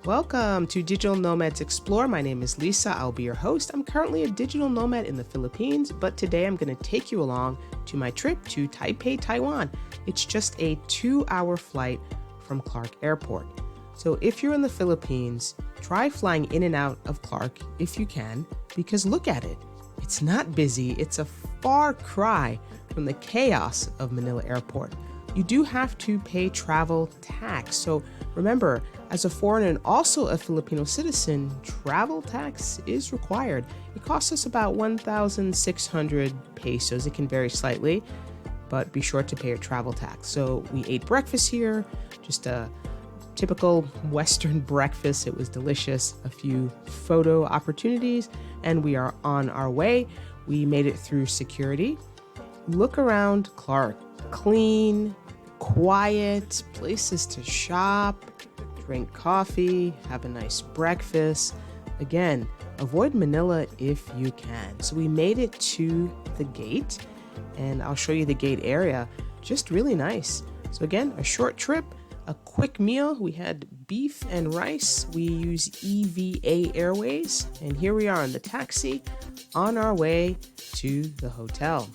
Welcome to Digital Nomads Explore. My name is Lisa. I'll be your host. I'm currently a digital nomad in the Philippines, but today I'm going to take you along to my trip to Taipei, Taiwan. It's just a 2-hour flight from Clark Airport. So if you're in the Philippines, try flying in and out of Clark if you can, because look at it. It's not busy. It's a far cry from the chaos of Manila Airport. You do have to pay travel tax. So remember, as a foreigner and also a Filipino citizen, travel tax is required. It costs us about 1,600 pesos. It can vary slightly, but be sure to pay your travel tax. So we ate breakfast here, just a typical Western breakfast. It was delicious, a few photo opportunities, and we are on our way. We made it through security. Look around Clark. Clean, quiet, places to shop, drink coffee, have a nice breakfast. Again, avoid Manila if you can. So we made it to the gate, and I'll show you the gate area. Just really nice. So again, a short trip, a quick meal. We had beef and rice. We use EVA Airways, and here we are in the taxi on our way to the hotel.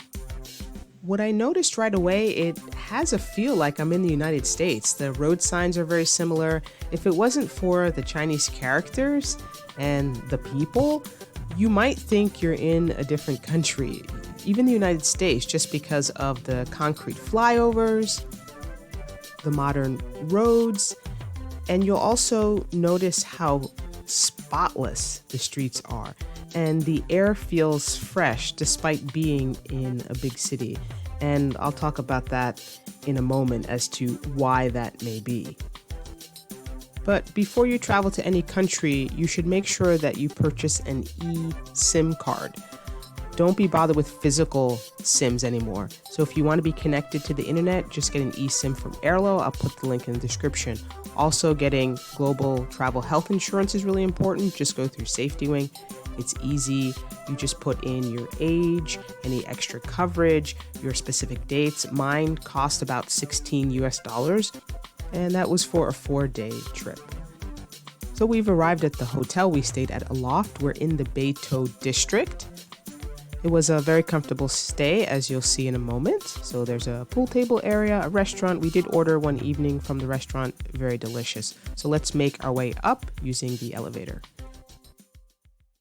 What I noticed right away, it has a feel like I'm in the United States. The road signs are very similar. If it wasn't for the Chinese characters and the people, you might think you're in a different country, even the United States, just because of the concrete flyovers, the modern roads, and you'll also notice how spotless the streets are. And the air feels fresh despite being in a big city. And I'll talk about that in a moment as to why that may be. But before you travel to any country, you should make sure that you purchase an eSIM card. Don't be bothered with physical SIMs anymore. So if you want to be connected to the internet, just get an eSIM from Airlo. I'll put the link in the description. Also, getting global travel health insurance is really important. Just go through Safety Wing. It's easy. You just put in your age, any extra coverage, your specific dates. Mine cost about $16 and that was for a 4-day trip. So we've arrived at the hotel. We stayed at a loft. We're in the Beito district. It was a very comfortable stay, as you'll see in a moment. So there's a pool table area, a restaurant. We did order one evening from the restaurant, very delicious. So let's make our way up using the elevator.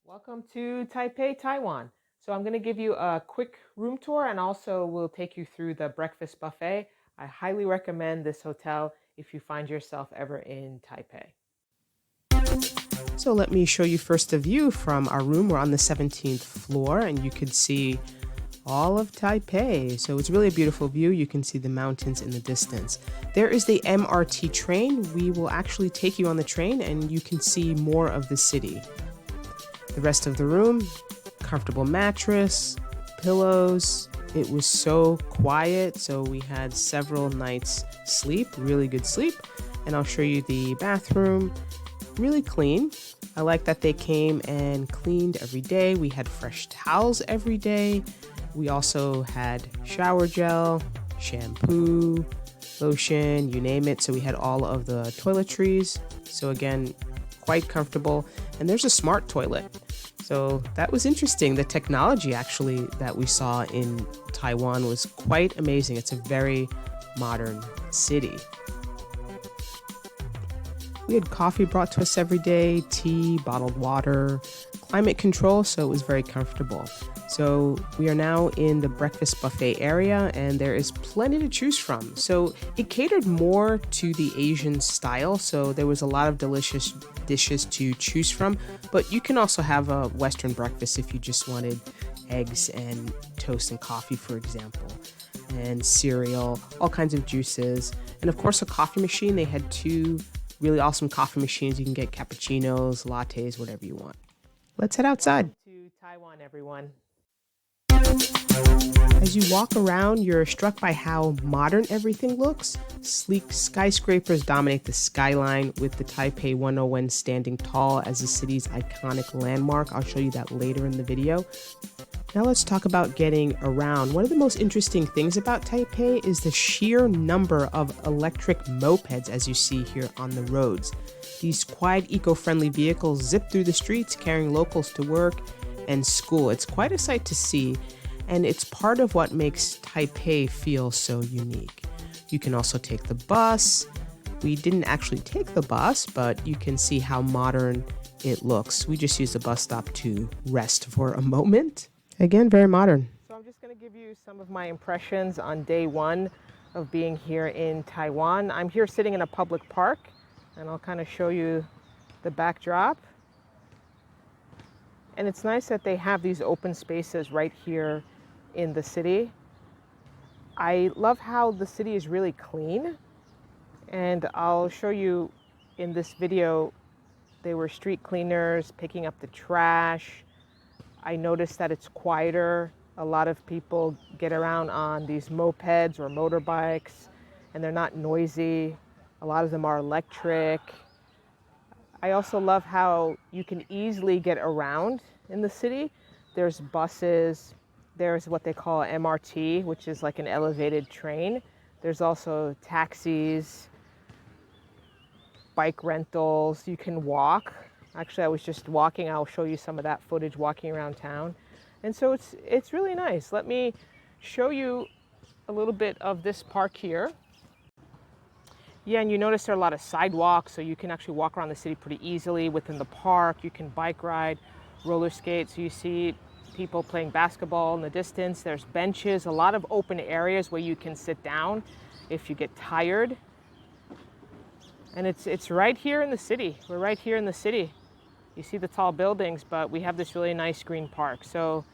Welcome to Taipei, Taiwan. So I'm going to give you a quick room tour, and also we'll take you through the breakfast buffet. I highly recommend this hotel if you find yourself ever in Taipei. So let me show you first the view from our room. We're on the 17th floor, and you can see all of Taipei. So it's really a beautiful view. You can see the mountains in the distance. There is the MRT train. We will actually take you on the train, and you can see more of the city. The rest of the room, comfortable mattress, pillows. It was so quiet, so we had several nights sleep, really good sleep. And I'll show you the bathroom, really clean. I like that they came and cleaned every day. We had fresh towels every day. We also had shower gel, shampoo, lotion, you name it. So we had all of the toiletries. So again, quite comfortable. And there's a smart toilet. So that was interesting. The technology actually that we saw in Taiwan was quite amazing. It's a very modern city. We had coffee brought to us every day, tea, bottled water, climate control, so it was very comfortable. So we are now in the breakfast buffet area, and there is plenty to choose from. So it catered more to the Asian style, so there was a lot of delicious dishes to choose from, but you can also have a Western breakfast if you just wanted eggs and toast and coffee, for example, and cereal, all kinds of juices, and of course a coffee machine. They had 2 really awesome coffee machines. You can get cappuccinos, lattes, whatever you want. Let's head outside. Welcome to Taiwan, everyone. As you walk around, you're struck by how modern everything looks. Sleek skyscrapers dominate the skyline, with the Taipei 101 standing tall as the city's iconic landmark. I'll show you that later in the video. Now let's talk about getting around. One of the most interesting things about Taipei is the sheer number of electric mopeds as you see here on the roads. These quiet, eco-friendly vehicles zip through the streets carrying locals to work and school. It's quite a sight to see, and it's part of what makes Taipei feel so unique. You can also take the bus. We didn't actually take the bus, but you can see how modern it looks. We just used the bus stop to rest for a moment. Again, very modern. So I'm just going to give you some of my impressions on day one of being here in Taiwan. I'm here sitting in a public park, and I'll kind of show you the backdrop. And it's nice that they have these open spaces right here in the city. I love how the city is really clean, and I'll show you in this video, they were street cleaners picking up the trash. I noticed that it's quieter. A lot of people get around on these mopeds or motorbikes, and they're not noisy. A lot of them are electric. I also love how you can easily get around in the city. There's buses. There's what they call MRT, which is like an elevated train. There's also taxis, bike rentals. You can walk. Actually, I was just walking. I'll show you some of that footage walking around town. And so it's really nice. Let me show you a little bit of this park here. Yeah, and you notice there are a lot of sidewalks, so you can actually walk around the city pretty easily within the park. You can bike ride, roller skate. So you see people playing basketball in the distance. There's benches, a lot of open areas where you can sit down if you get tired. And it's right here in the city. We're right here in the city. You see the tall buildings, but we have this really nice green park. So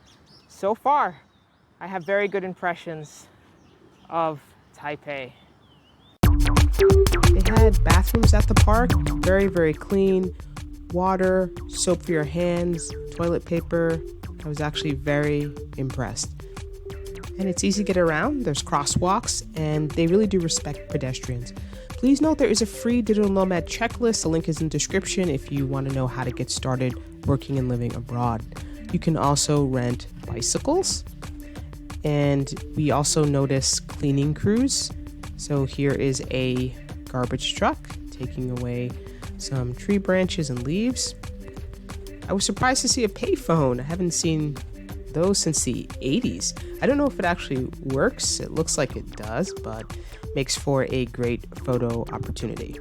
far, I have very good impressions of Taipei. They had bathrooms at the park, very, very clean. Water, soap for your hands, toilet paper. I was actually very impressed. And it's easy to get around. There's crosswalks, and they really do respect pedestrians. Please note there is a free Digital Nomad checklist. The link is in the description if you want to know how to get started working and living abroad. You can also rent bicycles, and we also notice cleaning crews. So here is a garbage truck taking away some tree branches and leaves. I was surprised to see a payphone. I haven't seen those since the 80s. I don't know if it actually works. It looks like it does, but makes for a great photo opportunity.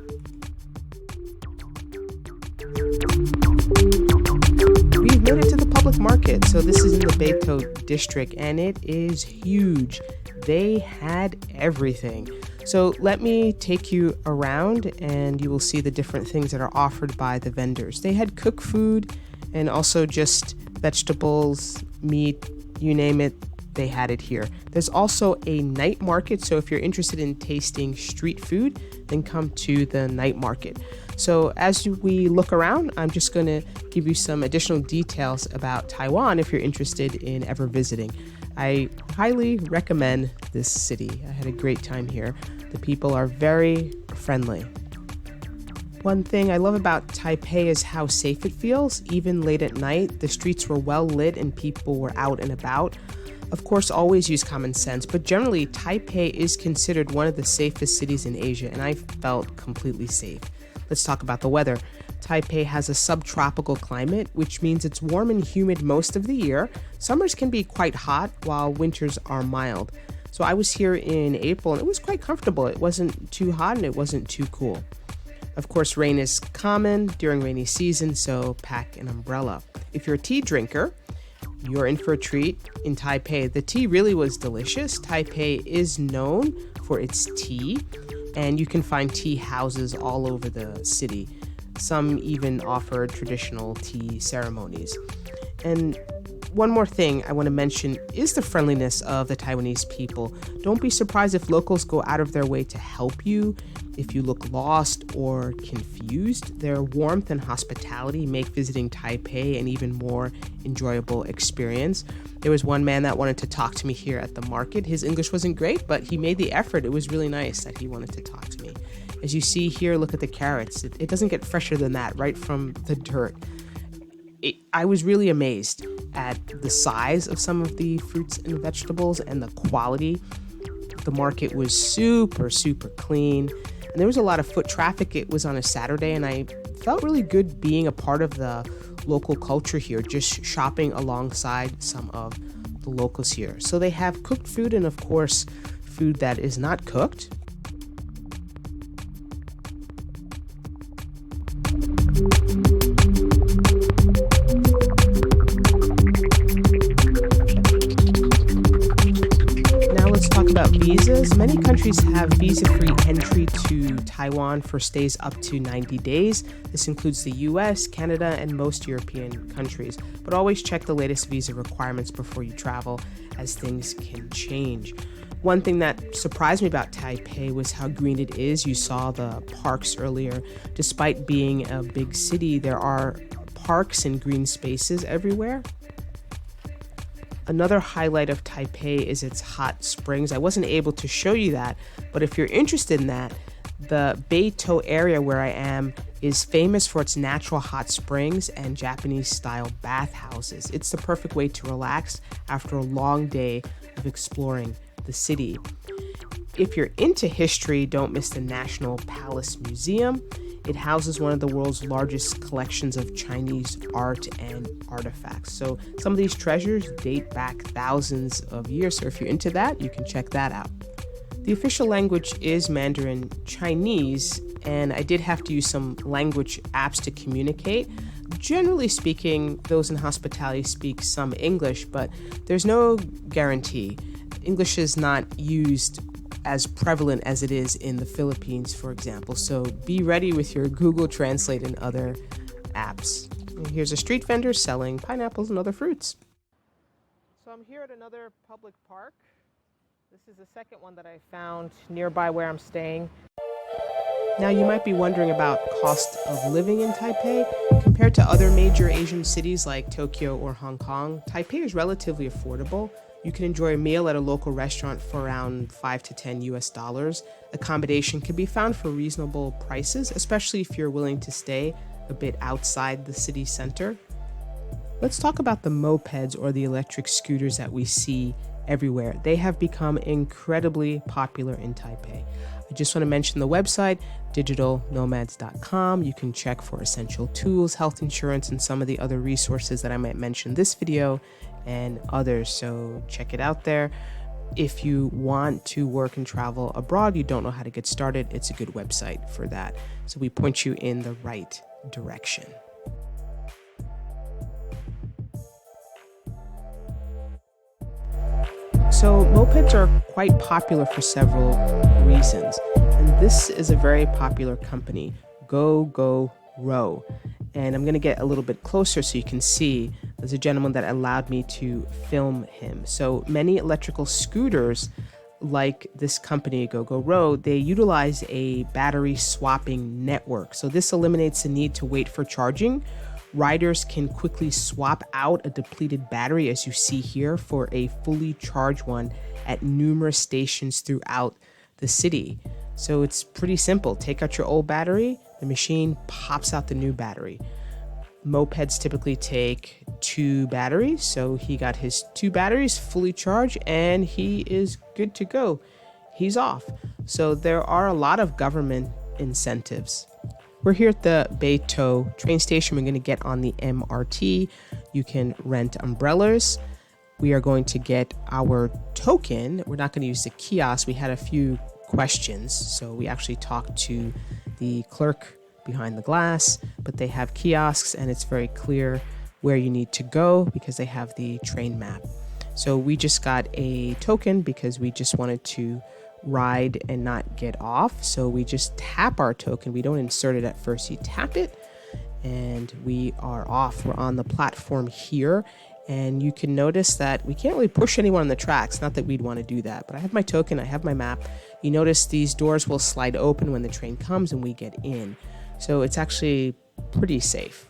We've made it to the public market. So this is in the Beito district, and it is huge. They had everything. So let me take you around, and you will see the different things that are offered by the vendors. They had cooked food and also just vegetables, meat, you name it, they had it here. There's also a night market, so if you're interested in tasting street food, then come to the night market. So as we look around, I'm just going to give you some additional details about Taiwan if you're interested in ever visiting. I highly recommend this city. I had a great time here. The people are very friendly. One thing I love about Taipei is how safe it feels. Even late at night, the streets were well lit and people were out and about. Of course, always use common sense, but generally, Taipei is considered one of the safest cities in Asia, and I felt completely safe. Let's talk about the weather. Taipei has a subtropical climate, which means it's warm and humid most of the year. Summers can be quite hot, while winters are mild. So I was here in April, and it was quite comfortable. It wasn't too hot, and it wasn't too cool. Of course, rain is common during rainy season, so pack an umbrella. If you're a tea drinker, you're in for a treat in Taipei. The tea really was delicious. Taipei is known for its tea, and you can find tea houses all over the city. Some even offer traditional tea ceremonies. And one more thing I want to mention is the friendliness of the Taiwanese people. Don't be surprised if locals go out of their way to help you. If you look lost or confused, their warmth and hospitality make visiting Taipei an even more enjoyable experience. There was one man that wanted to talk to me here at the market. His English wasn't great, but he made the effort. It was really nice that he wanted to talk to me. As you see here, look at the carrots. It doesn't get fresher than that, right from the dirt. I was really amazed at the size of some of the fruits and vegetables and the quality. The market was super, super clean, and there was a lot of foot traffic. It was on a Saturday, and I felt really good being a part of the local culture here, just shopping alongside some of the locals here. So they have cooked food and, of course, food that is not cooked. About visas. Many countries have visa-free entry to Taiwan for stays up to 90 days. This includes the US, Canada, and most European countries. But always check the latest visa requirements before you travel, as things can change. One thing that surprised me about Taipei was how green it is. You saw the parks earlier. Despite being a big city, there are parks and green spaces everywhere. Another highlight of Taipei is its hot springs. I wasn't able to show you that, but if you're interested in that, the Beitou area where I am is famous for its natural hot springs and Japanese-style bathhouses. It's the perfect way to relax after a long day of exploring the city. If you're into history, don't miss the National Palace Museum. It houses one of the world's largest collections of Chinese art and artifacts. So some of these treasures date back thousands of years. So if you're into that, you can check that out. The official language is Mandarin Chinese, and I did have to use some language apps to communicate. Generally speaking, those in hospitality speak some English, but there's no guarantee. English is not used as prevalent as it is in the Philippines, for example. So be ready with your Google Translate and other apps. And here's a street vendor selling pineapples and other fruits. So I'm here at another public park. This is the second one that I found nearby where I'm staying. Now you might be wondering about cost of living in Taipei. Compared to other major Asian cities like Tokyo or Hong Kong, Taipei is relatively affordable. You can enjoy a meal at a local restaurant for around $5 to $10 US. Accommodation can be found for reasonable prices, especially if you're willing to stay a bit outside the city center. Let's talk about the mopeds, or the electric scooters that we see everywhere. They have become incredibly popular in Taipei. I just want to mention the website, digitalnomads.com. You can check for essential tools, health insurance, and some of the other resources that I might mention in this video and others. So check it out there. If you want to work and travel abroad, you don't know how to get started, it's a good website for that. So we point you in the right direction. So mopeds are quite popular for several reasons. And this is a very popular company, Go Row. And I'm going to get a little bit closer so you can see. There's a gentleman that allowed me to film him. So many electrical scooters, like this company, Go Row, they utilize a battery swapping network. So this eliminates the need to wait for charging. Riders can quickly swap out a depleted battery, as you see here, for a fully charged one at numerous stations throughout the city. So it's pretty simple. Take out your old battery, the machine pops out the new battery. Mopeds typically take 2 batteries, so he got his 2 batteries fully charged and he is good to go. He's off. So there are a lot of government incentives. We're here at the Beitou train station. We're going to get on the MRT. You can rent umbrellas. We are going to get our token. We're not going to use the kiosk. We had a few questions, so we actually talked to the clerk behind the glass, but they have kiosks and it's very clear where you need to go because they have the train map. So we just got a token because we just wanted to ride and not get off. So we just tap our token. We don't insert it at first. You tap it and we are off. We're on the platform here. And you can notice that we can't really push anyone on the tracks. Not that we'd want to do that, but I have my token, I have my map. You notice these doors will slide open when the train comes and we get in. So it's actually pretty safe.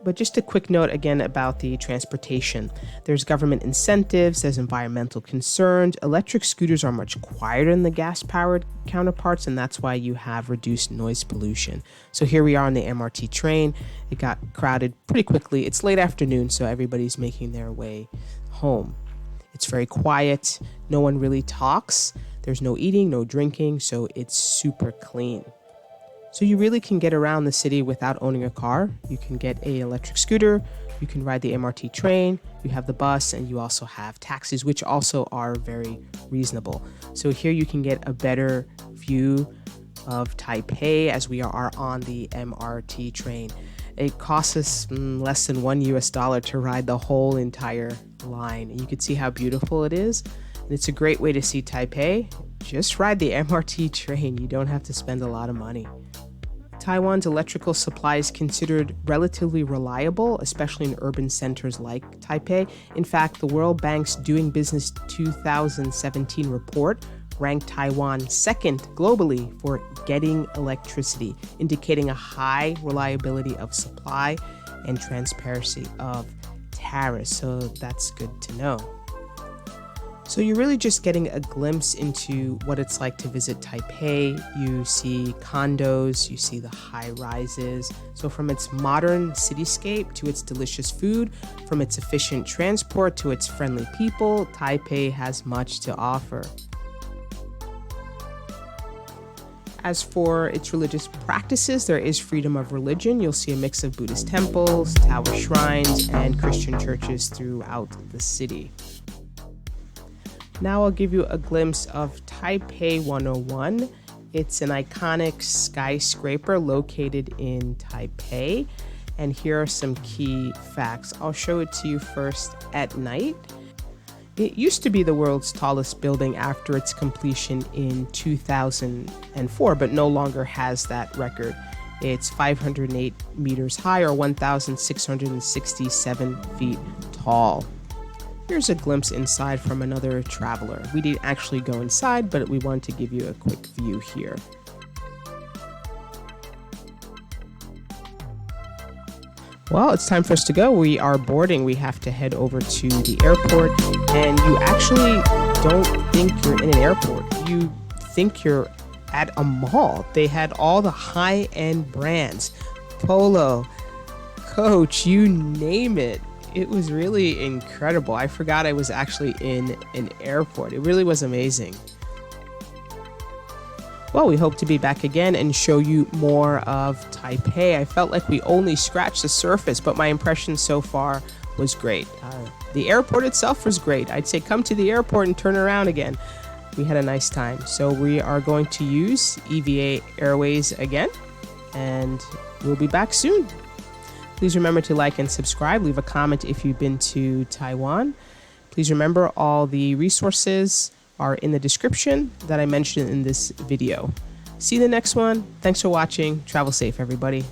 But just a quick note again about the transportation. There's government incentives, there's environmental concerns. Electric scooters are much quieter than the gas-powered counterparts, and that's why you have reduced noise pollution. So here we are on the MRT train. It got crowded pretty quickly. It's late afternoon, so everybody's making their way home. It's very quiet. No one really talks. There's no eating, no drinking, so it's super clean. So you really can get around the city without owning a car. You can get an electric scooter, you can ride the MRT train, you have the bus, and you also have taxis, which also are very reasonable. So here you can get a better view of Taipei as we are on the MRT train. It costs us less than $1 to ride the whole entire line. And you can see how beautiful it is. And it's a great way to see Taipei. Just ride the MRT train. You don't have to spend a lot of money. Taiwan's electrical supply is considered relatively reliable, especially in urban centers like Taipei. In fact, the World Bank's Doing Business 2017 report ranked Taiwan second globally for getting electricity, indicating a high reliability of supply and transparency of tariffs. So that's good to know. So you're really just getting a glimpse into what it's like to visit Taipei. You see condos, you see the high rises. So from its modern cityscape to its delicious food, from its efficient transport to its friendly people, Taipei has much to offer. As for its religious practices, there is freedom of religion. You'll see a mix of Buddhist temples, Taoist shrines, and Christian churches throughout the city. Now I'll give you a glimpse of Taipei 101. It's an iconic skyscraper located in Taipei. And here are some key facts. I'll show it to you first at night. It used to be the world's tallest building after its completion in 2004, but no longer has that record. It's 508 meters high, or 1,667 feet tall. Here's a glimpse inside from another traveler. We didn't actually go inside, but we wanted to give you a quick view here. Well, it's time for us to go. We are boarding. We have to head over to the airport, and you actually don't think you're in an airport. You think you're at a mall. They had all the high-end brands, Polo, Coach, you name it. It was really incredible. I forgot I was actually in an airport. It really was amazing. Well, we hope to be back again and show you more of Taipei. I felt like we only scratched the surface, but my impression so far was great. The airport itself was great. I'd say come to the airport and turn around again. We had a nice time. So we are going to use EVA Airways again, and we'll be back soon. Please remember to like and subscribe. Leave a comment if you've been to Taiwan. Please remember all the resources are in the description that I mentioned in this video. See you in the next one. Thanks for watching. Travel safe, everybody.